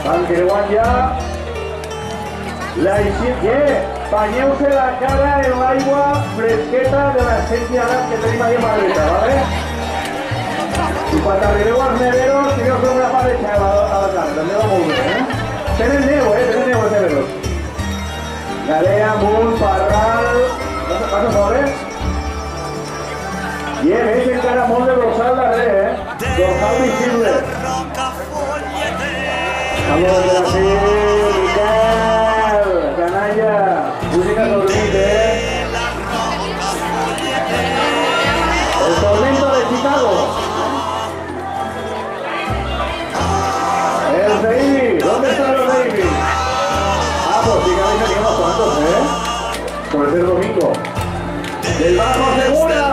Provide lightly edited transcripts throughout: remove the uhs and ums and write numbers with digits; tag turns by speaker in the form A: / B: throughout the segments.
A: van creuant ja banyeu-se la cara en l'aigua fresqueta de l'essència gas que tenim ahí a mà dreta, ¿vale? I quan arribeu als neveros, tireu-se una paretxa a la cara, també va molt bé, eh? Tenen neu els neveros. Garea, amunt, parral... Vas a sobre? Veig encara molt de dorsal darrere, eh? Dorsal visible. Vamos a así, Miquel, canalla, música dormit, eh? El tormento de Chicago. El Baby, ¿dónde están los Baby? Pues sí que habéis aquí unos cuantos, ¿eh? Por el domingo. ¡Del Bajo Segura!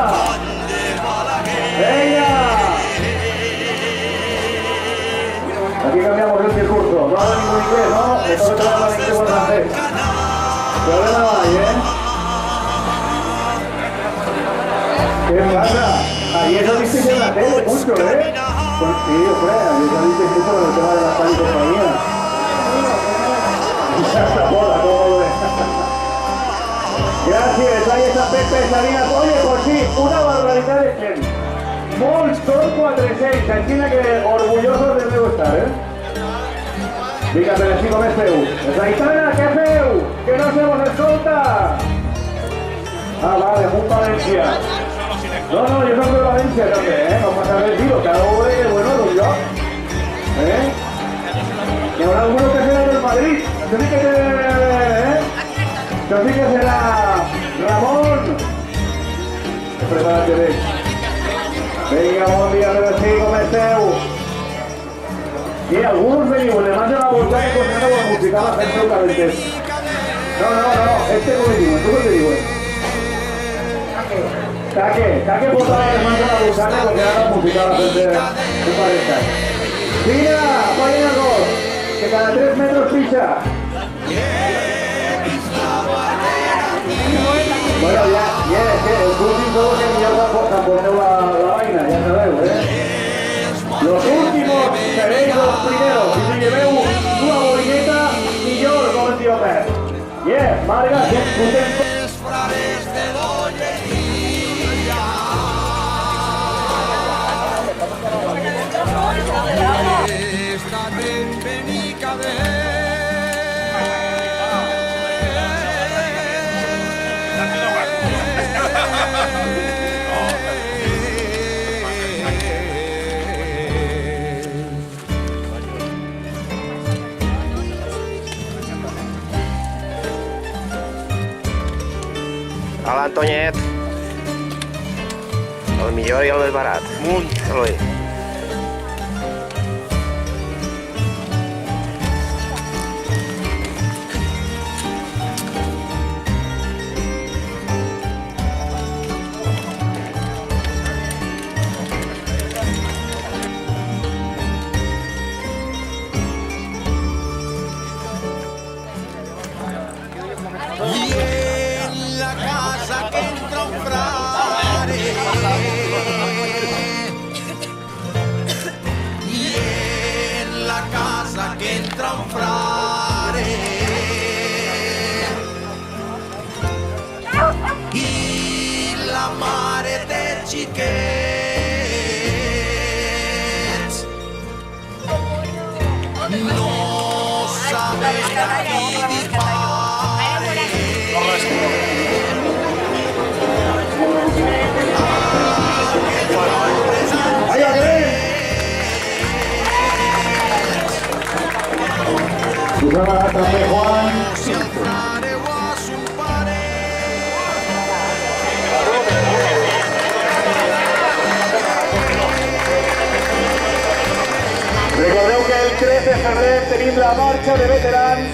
A: ¡Venga! Aquí cambiamos el discurso. No habla ningún inglés, ¿no? Esto que te habla inglés o francés. Problema no hay, ¿eh? ¿Qué pasa? Ahí eso visteis en la tele mucho, ¿eh? Pues sí, hombre, ahí eso visteis mucho con el tema de la tal y compañía. Gràcies, ahí está Pepe Salinas. Oye, pues sí, una barbaridad de gent. Molts, són 400, així que orgullosos de deu estar, eh? Vinga, per així com esteu. Aitana, què feu? Que no se vos escolta! Ah, vale, un València. No, jo soc de València també, eh? No passa res, tio, cada uno que bueno, doncs jo. Eh? Hi haurà alguno que serà del Madrid. Això sí que Això sí que serà Ramon. Prepara't bé. Vinga, bon dia, però sí, com esteu? I alguns veniu, le mans de la volta que considereu la música, la fem seu calentes. No, este com li diuen, tu com li diuen? Caque posa les mans de la volta porque ara la música la fem de pareja. Mira, apaguen el gos, que cada 3 metros pixa. Bueno, ya, es que el último todo que ya tamponeu la vaina, ya sabeu, ¿eh? Los últimos seréis los primeros. Si te lleveu una bolineta, millor, com el tío Pep. Marga, tu
B: A l'Antonyet, el millor i el més barat. Munt, Eloi.
C: Entra un frare i la mare dels xiquets no saben a qui dispare.
A: també Juan.
C: Si el frare o a son pare.
A: Recordeu que el 3 de febrer tenim la marxa de veterans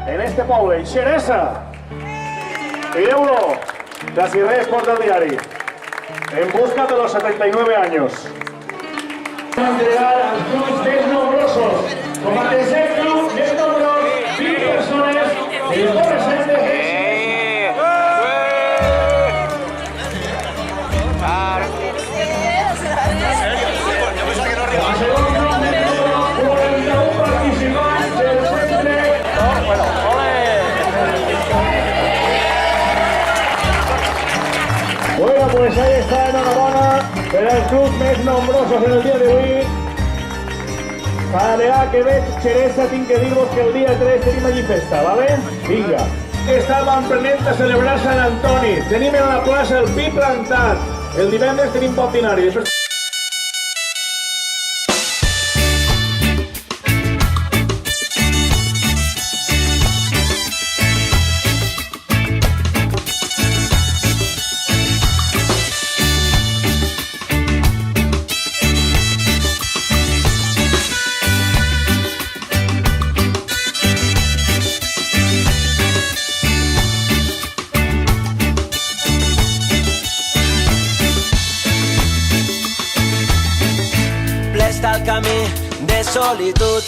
A: en este poble, en Xeresa. Mireu-lo, casi res por del diari. En busca de los 79 años. Vamos a entregar als clubs més nombrosos. Com a tercer club més nombrós, 20 persones, el representa el segon club més nombrós, 41 participants. per als clubs més nombrosos en el dia d'avui. Vale, que veig, Xeresa, tinc que dir-vos que el dia 3 tenim allí festa, vale? Vinga. Estàvem prenent a celebrar Sant Antoni. Tenim en la plaça el pi plantat. El divendres tenim pot dinari.
D: El camí de solitud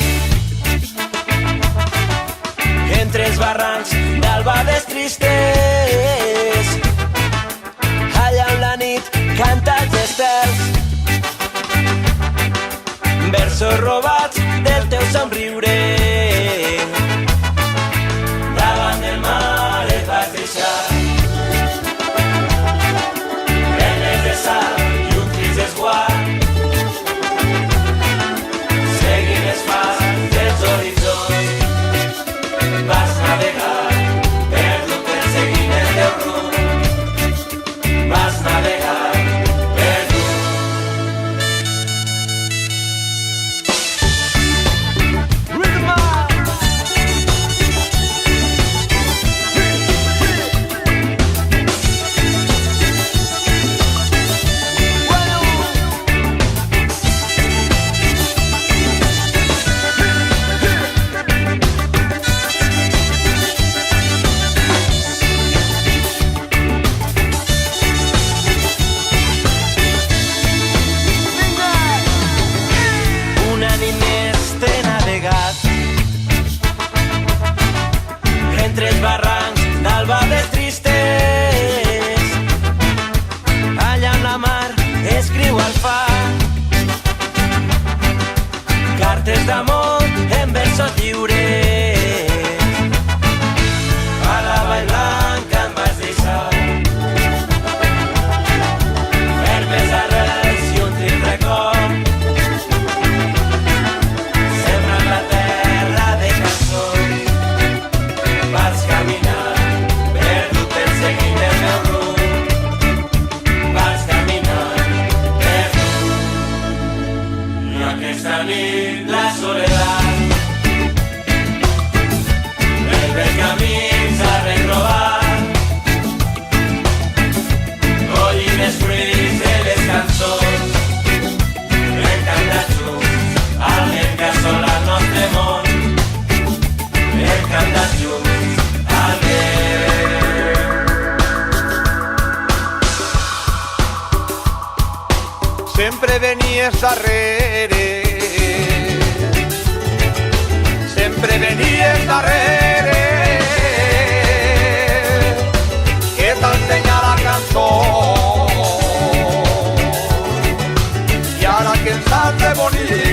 D: entre els barrancs d'albades tristes, allà on la nit canta els estels, versos robats del teu somriure. Davant del mar et vas deixar penes de sal i un trist esguard. Vas navegar, perdut perseguint el teu rumb. Vas navegar, perdut. Entre els barrancs d'albades tristes, allà on la mar escriu al far cartes d'amor en versos lliures. A la vall blanca em vas deixar fermes arrels i un trist record, sembrant la terra de cançons. Vas caminar, perdut perseguint el meu rumb. Vas caminar, perdut. I aquesta nit la soledat, el vell camí ens ha retrobat, collint els fruits de les cançons, hem cantat junts al vent que assola el nostre món, hem cantat junts.
E: Sempre venies darrere, sempre venies darrere, que t'ensenya la cançó. I ara que ens has de bonir,